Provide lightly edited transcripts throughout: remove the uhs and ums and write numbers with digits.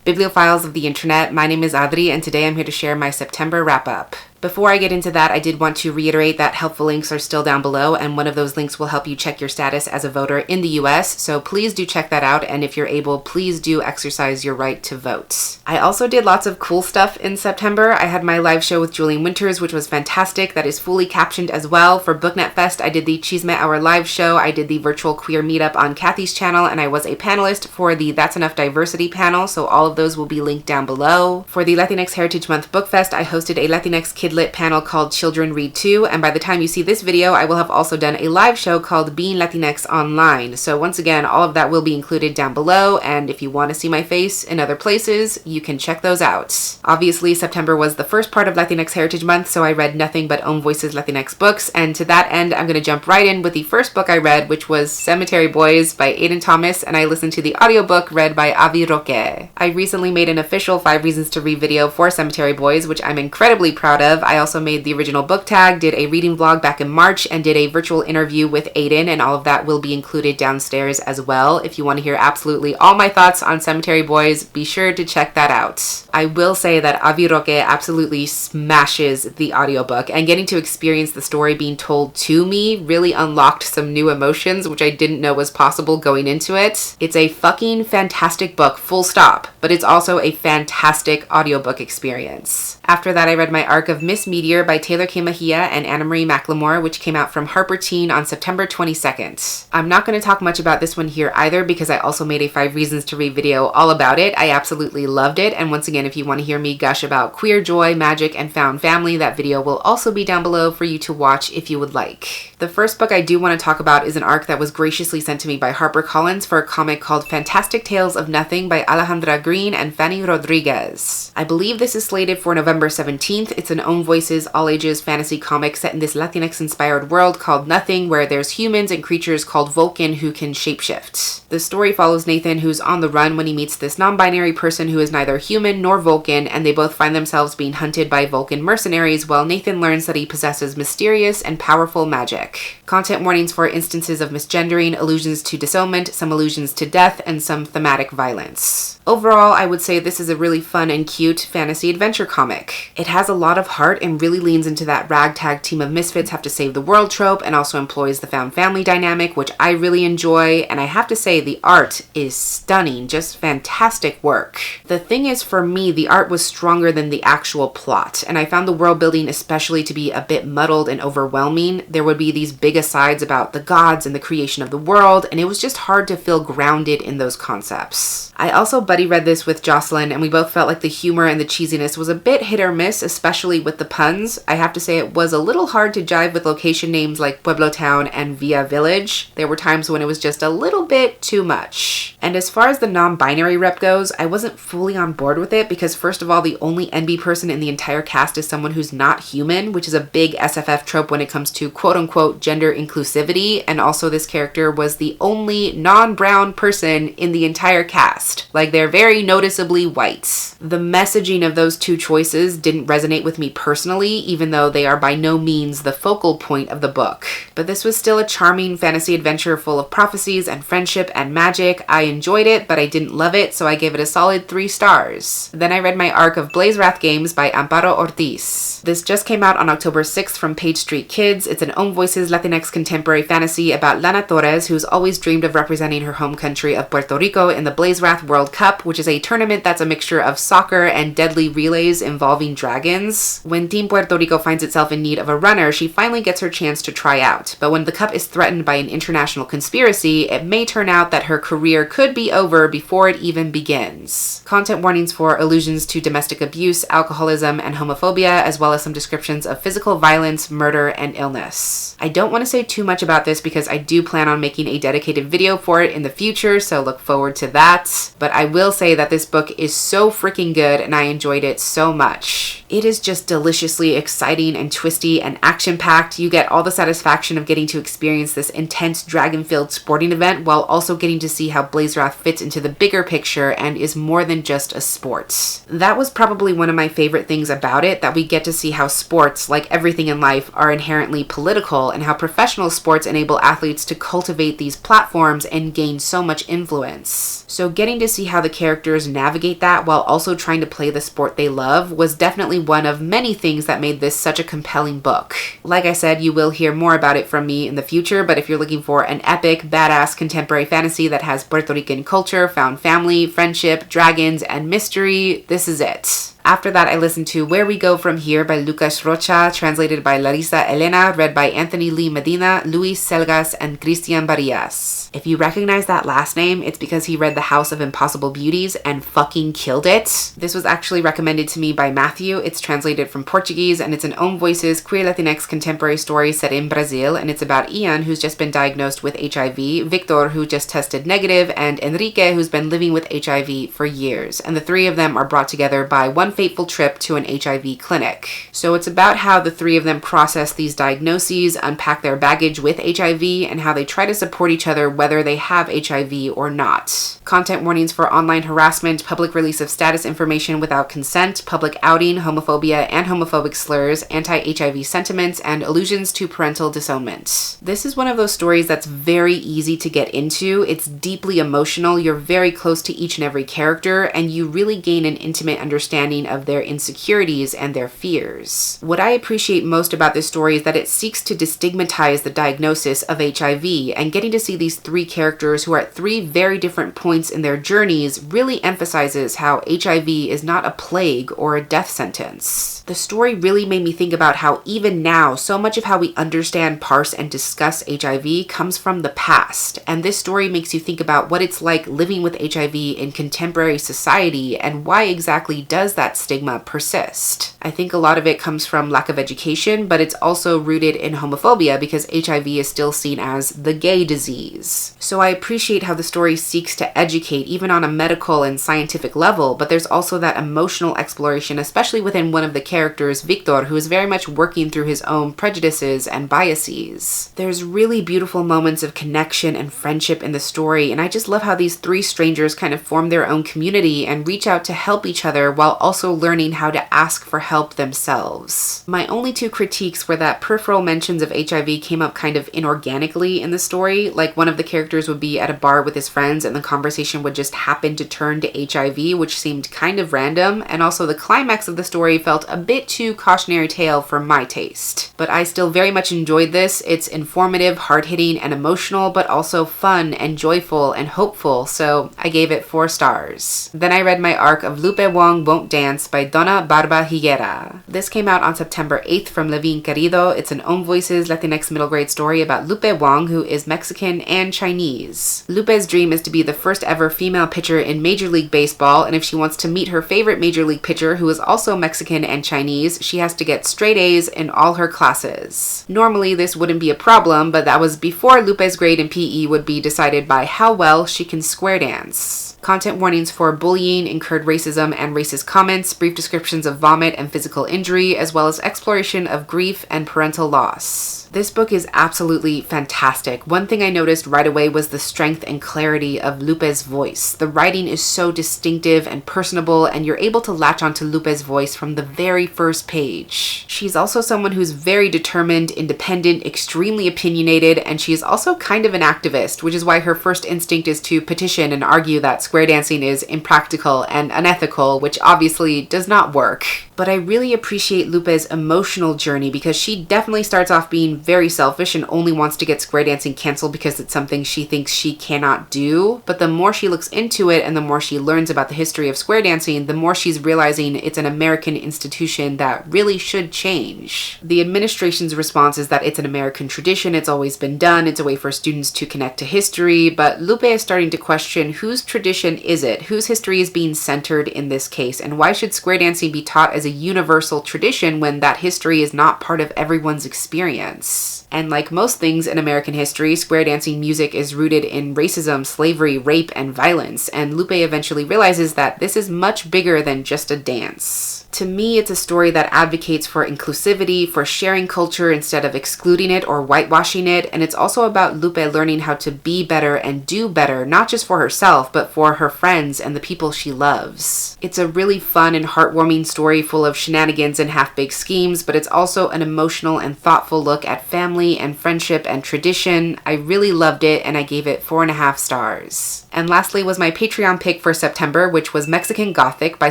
Bibliophiles of the internet, my name is Adri and today I'm here to share my September wrap-up. Before I get into that, I did want to reiterate that helpful links are still down below, and one of those links will help you check your status as a voter in the US, so please do check that out, and if you're able, please do exercise your right to vote. I also did lots of cool stuff in September. I had my live show with Julian Winters, which was fantastic. That is fully captioned as well. For Booknet Fest, I did the Chisme Hour live show, I did the virtual queer meetup on Kathy's channel, and I was a panelist for the That's Enough Diversity panel, so all of those will be linked down below. For the Latinx Heritage Month Book Fest, I hosted a Latinx Kidlit panel called Children Read Too, and by the time you see this video, I will have also done a live show called Being Latinx Online. So once again, all of that will be included down below, and if you want to see my face in other places, you can check those out. Obviously, September was the first part of Latinx Heritage Month, so I read nothing but Own Voices Latinx books, and to that end, I'm going to jump right in with the first book I read, which was Cemetery Boys by Aiden Thomas, and I listened to the audiobook read by Avi Roque. I recently made an official 5 Reasons to Read video for Cemetery Boys, which I'm incredibly proud of. I also made the original book tag, did a reading vlog back in March, and did a virtual interview with Aiden, and all of that will be included downstairs as well. If you want to hear absolutely all my thoughts on Cemetery Boys, be sure to check that out. I will say that Avi Roque absolutely smashes the audiobook, and getting to experience the story being told to me really unlocked some new emotions, which I didn't know was possible going into it. It's a fucking fantastic book, full stop, but it's also a fantastic audiobook experience. After that, I read my arc of Miss Meteor by Taylor K. Mejia and Anna Marie McLemore, which came out from Harper Teen on September 22nd. I'm not going to talk much about this one here either because I also made a 5 Reasons to Read video all about it. I absolutely loved it, and once again, if you want to hear me gush about queer joy, magic, and found family, that video will also be down below for you to watch if you would like. The first book I do want to talk about is an arc that was graciously sent to me by HarperCollins for a comic called Fantastic Tales of Nothing by Alejandra Green and Fanny Rodriguez. I believe this is slated for November 17th. It's an Own Voices, all-ages fantasy comic set in this Latinx-inspired world called Nothing, where there's humans and creatures called Vulcan who can shapeshift. The story follows Nathan, who's on the run when he meets this non-binary person who is neither human nor Vulcan, and they both find themselves being hunted by Vulcan mercenaries while Nathan learns that he possesses mysterious and powerful magic. Content warnings for instances of misgendering, allusions to disownment, some allusions to death, and some thematic violence. Overall, I would say this is a really fun and cute fantasy adventure comic. It has a lot of heart and really leans into that ragtag team of misfits have to save the world trope, and also employs the found family dynamic, which I really enjoy, and I have to say the art is stunning, just fantastic work. The thing is, for me, the art was stronger than the actual plot, and I found the world building especially to be a bit muddled and overwhelming. There would be these big asides about the gods and the creation of the world, and it was just hard to feel grounded in those concepts. I also buddy read this with Jocelyn, and we both felt like the humor and the cheesiness was a bit hit or miss, especially with the puns. I have to say it was a little hard to jive with location names like Pueblo Town and Villa Village. There were times when it was just a little bit too much. And as far as the non-binary rep goes, I wasn't fully on board with it because first of all, the only NB person in the entire cast is someone who's not human, which is a big SFF trope when it comes to quote-unquote gender inclusivity, and also this character was the only non-brown person in the entire cast. Like, they're very noticeably white. The messaging of those two choices didn't resonate with me personally, even though they are by no means the focal point of the book. But this was still a charming fantasy adventure full of prophecies and friendship and magic. I enjoyed it, but I didn't love it, so I gave it a solid 3 stars. Then I read my arc of Blaze Wrath Games by Amparo Ortiz. This just came out on October 6th from Page Street Kids. It's an Own Voices Latinx contemporary fantasy about Lana Torres, who's always dreamed of representing her home country of Puerto Rico in the Blaze Wrath World Cup, which is a tournament that's a mixture of soccer and deadly relays involving dragons. When Team Puerto Rico finds itself in need of a runner, she finally gets her chance to try out. But when the cup is threatened by an international conspiracy, it may turn out that her career could be over before it even begins. Content warnings for allusions to domestic abuse, alcoholism, and homophobia, as well as some descriptions of physical violence, murder, and illness. I don't want to say too much about this because I do plan on making a dedicated video for it in the future, so look forward to that. But I will say that this book is so freaking good and I enjoyed it so much. It is just delicious deliciously exciting and twisty and action-packed. You get all the satisfaction of getting to experience this intense dragon-filled sporting event while also getting to see how Blazerath fits into the bigger picture and is more than just a sport. That was probably one of my favorite things about it, that we get to see how sports, like everything in life, are inherently political, and how professional sports enable athletes to cultivate these platforms and gain so much influence. So getting to see how the characters navigate that while also trying to play the sport they love was definitely one of many things that made this such a compelling book. Like I said, you will hear more about it from me in the future, but if you're looking for an epic, badass contemporary fantasy that has Puerto Rican culture, found family, friendship, dragons, and mystery, this is it. After that, I listened to Where We Go From Here by Lucas Rocha, translated by Larissa Elena, read by Anthony Lee Medina, Luis Selgas, and Cristian Barillas. If you recognize that last name, it's because he read The House of Impossible Beauties and fucking killed it. This was actually recommended to me by Matthew. It's translated from Portuguese, and it's an Own Voices queer Latinx contemporary story set in Brazil, and it's about Ian, who's just been diagnosed with HIV, Victor, who just tested negative, and Enrique, who's been living with HIV for years. And the three of them are brought together by one fateful trip to an HIV clinic. So it's about how the three of them process these diagnoses, unpack their baggage with HIV, and how they try to support each other whether they have HIV or not. Content warnings for online harassment, public release of status information without consent, public outing, homophobia and homophobic slurs, anti-HIV sentiments, and allusions to parental disownment. This is one of those stories that's very easy to get into. It's deeply emotional, you're very close to each and every character, and you really gain an intimate understanding of their insecurities and their fears. What I appreciate most about this story is that it seeks to destigmatize the diagnosis of HIV, and getting to see these three characters who are at three very different points in their journeys really emphasizes how HIV is not a plague or a death sentence. The story really made me think about how even now, so much of how we understand, parse, and discuss HIV comes from the past, and this story makes you think about what it's like living with HIV in contemporary society and why exactly does that stigma persist. I think a lot of it comes from lack of education, but it's also rooted in homophobia because HIV is still seen as the gay disease. So I appreciate how the story seeks to educate even on a medical and scientific level, but there's also that emotional exploration, especially within one of the characters, Victor, who is very much working through his own prejudices and biases. There's really beautiful moments of connection and friendship in the story, and I just love how these three strangers kind of form their own community and reach out to help each other while also learning how to ask for help themselves. My only two critiques were that peripheral mentions of HIV came up kind of inorganically in the story, like one of the characters would be at a bar with his friends and the conversation would just happen to turn to HIV, which seemed kind of random, and also the climax of the story felt a bit too cautionary tale for my taste. But I still very much enjoyed this. It's informative, hard-hitting, and emotional, but also fun and joyful and hopeful, so I gave it 4 stars. Then I read my arc of Lupe Wong Won't Dance by Donna Barba Higuera. This came out on September 8th from Levine Querido. It's an Own Voices Latinx middle grade story about Lupe Wong, who is Mexican and Chinese. Lupe's dream is to be the first ever female pitcher in Major League Baseball, and if she wants to meet her favorite Major League pitcher, who is also Mexican and Chinese, she has to get straight A's in all her classes. Normally, this wouldn't be a problem, but that was before Lupe's grade in PE would be decided by how well she can square dance. Content warnings for bullying, incurred racism, and racist comments, brief descriptions of vomit and physical injury, as well as exploration of grief and parental loss. This book is absolutely fantastic. One thing I noticed right away was the strength and clarity of Lupe's voice. The writing is so distinctive and personable, and you're able to latch onto Lupe's voice from the very first page. She's also someone who's very determined, independent, extremely opinionated, and she is also kind of an activist, which is why her first instinct is to petition and argue that square dancing is impractical and unethical, which obviously does not work. But I really appreciate Lupe's emotional journey because she definitely starts off being very selfish and only wants to get square dancing canceled because it's something she thinks she cannot do. But the more she looks into it and the more she learns about the history of square dancing, the more she's realizing it's an American institution that really should change. The administration's response is that it's an American tradition, it's always been done, it's a way for students to connect to history, but Lupe is starting to question whose tradition is it, whose history is being centered in this case, and why should square dancing be taught as a universal tradition when that history is not part of everyone's experience. And like most things in American history, square dancing music is rooted in racism, slavery, rape, and violence, and Lupe eventually realizes that this is much bigger than just a dance. To me, it's a story that advocates for inclusivity, for sharing culture instead of excluding it or whitewashing it, and it's also about Lupe learning how to be better and do better, not just for herself, but for her friends and the people she loves. It's a really fun and heartwarming story full of shenanigans and half-baked schemes, but it's also an emotional and thoughtful look at family and friendship and tradition. I really loved it, and I gave it 4.5 stars. And lastly was my Patreon pick for September, which was Mexican Gothic by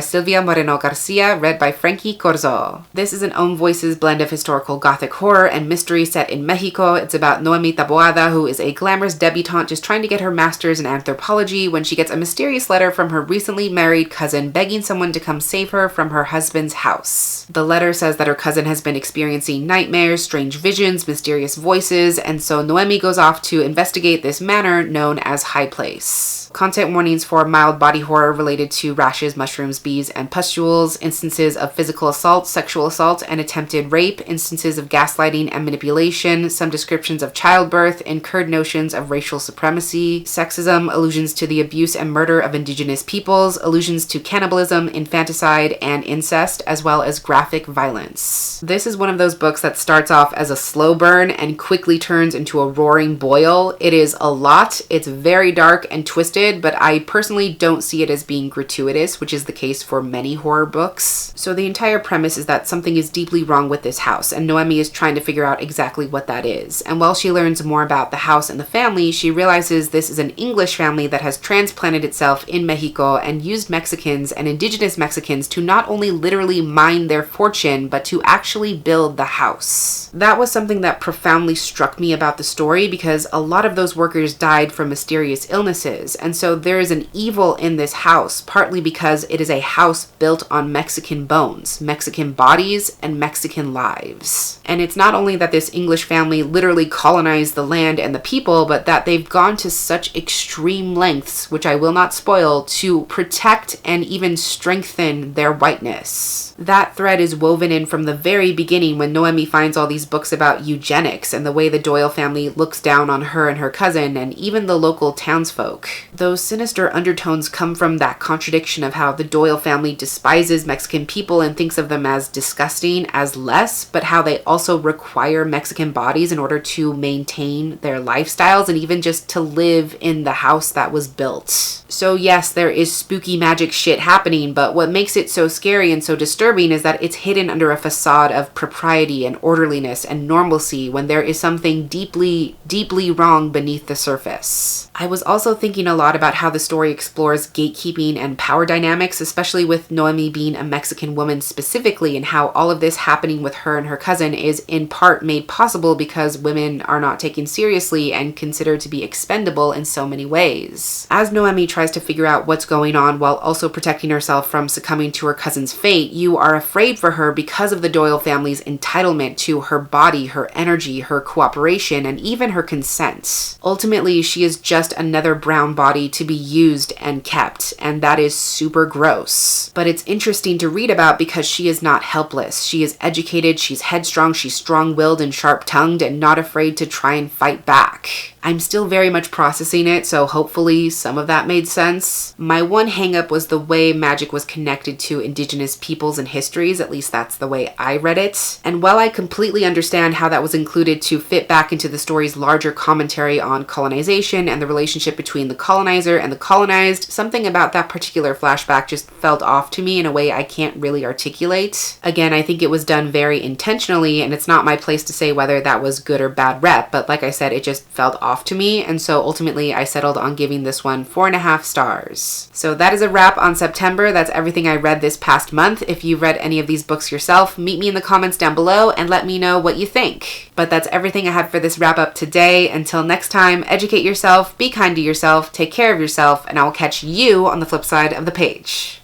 Silvia Moreno Garcia, read by Frankie Corzo. This is an Own Voices blend of historical Gothic horror and mystery set in Mexico. It's about Noemi Taboada, who is a glamorous debutante just trying to get her master's in anthropology when she gets a mysterious letter from her recently married cousin begging someone to come save her from her husband's house. The letter says that her cousin has been experiencing nightmares, strange visions, mysterious voices, and so Noemi goes off to investigate this manor known as High Place. Content warnings for mild body horror related to rashes, mushrooms, bees, and pustules, instances of physical assault, sexual assault, and attempted rape, instances of gaslighting and manipulation, some descriptions of childbirth, incurred notions of racial supremacy, sexism, allusions to the abuse and murder of indigenous peoples, allusions to cannibalism, infanticide, and incest, as well as graphic violence. This is one of those books that starts off as a slow burn and quickly turns into a roaring boil. It is a lot. It's very dark and twisted, but I personally don't see it as being gratuitous, which is the case for many horror books. So the entire premise is that something is deeply wrong with this house, and Noemi is trying to figure out exactly what that is. And while she learns more about the house and the family, she realizes this is an English family that has transplanted itself in Mexico and used Mexicans and indigenous Mexicans to not only literally mine their fortune, but to actually build the house. That was something that profoundly struck me about the story, because a lot of those workers died from mysterious illnesses, and so there is an evil in this house, partly because it is a house built on Mexican bones, Mexican bodies, and Mexican lives. And it's not only that this English family literally colonized the land and the people, but that they've gone to such extreme lengths, which I will not spoil, to protect and even strengthen their whiteness. That thread is woven in from the very beginning when Noemi finds all these books about eugenics and the way the Doyle family looks down on her and her cousin and even the local townsfolk. Those sinister undertones come from that contradiction of how the Doyle family despises Mexican people and thinks of them as disgusting, as less, but how they also require Mexican bodies in order to maintain their lifestyles and even just to live in the house that was built. So yes, there is spooky magic shit happening, but what makes it so scary and so disturbing is that it's hidden under a facade of propriety and orderliness and normalcy when there is something deeply, deeply wrong beneath the surface. I was also thinking a lot about how the story explores gatekeeping and power dynamics, especially with Noemi being a Mexican woman specifically, and how all of this happening with her and her cousin is in part made possible because women are not taken seriously and considered to be expendable in so many ways. As Noemi tries to figure out what's going on while also protecting herself from succumbing to her cousin's fate, you are afraid for her because of the Doyle family's entitlement to her body, her energy, her cooperation, and even her consent. Ultimately, she is just another brown body to be used and kept, and that is super gross. But it's interesting to read about because she is not helpless. She is educated, she's headstrong, she's strong-willed and sharp-tongued, and not afraid to try and fight back. I'm still very much processing it, so hopefully some of that made sense. My one hang-up was the way magic was connected to indigenous peoples and histories, at least that's the way I read it. And while I completely understand how that was included to fit back into the story's larger commentary on colonization and the relationship between the colonizer and the colonized, something about that particular flashback just felt off to me in a way I can't really articulate. Again, I think it was done very intentionally, and it's not my place to say whether that was good or bad rep, but like I said, it just felt off to me, and so ultimately I settled on giving this one 4.5 stars. So that is a wrap on September. That's everything I read this past month. If you've read any of these books yourself, meet me in the comments down below and let me know what you think. But that's everything I had for this wrap up today. Until next time, educate yourself, be kind to yourself, take care of yourself, and I will catch you on the flip side of the page.